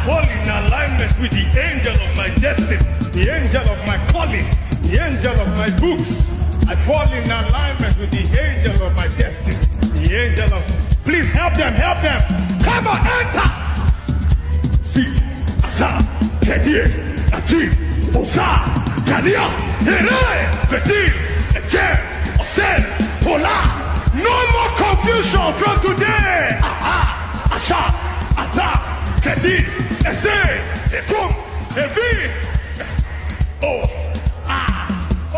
fall in alignment with the angel of my destiny, the angel of my calling, the angel of my books. I fall in alignment with the angel of my destiny, the angel of... Please help them, help them. Come on, enter. See, Asa, Kedir, Ajib, Osa, Kania, Here, Fedir, Eche, Osen, Pola. No more confusion from today.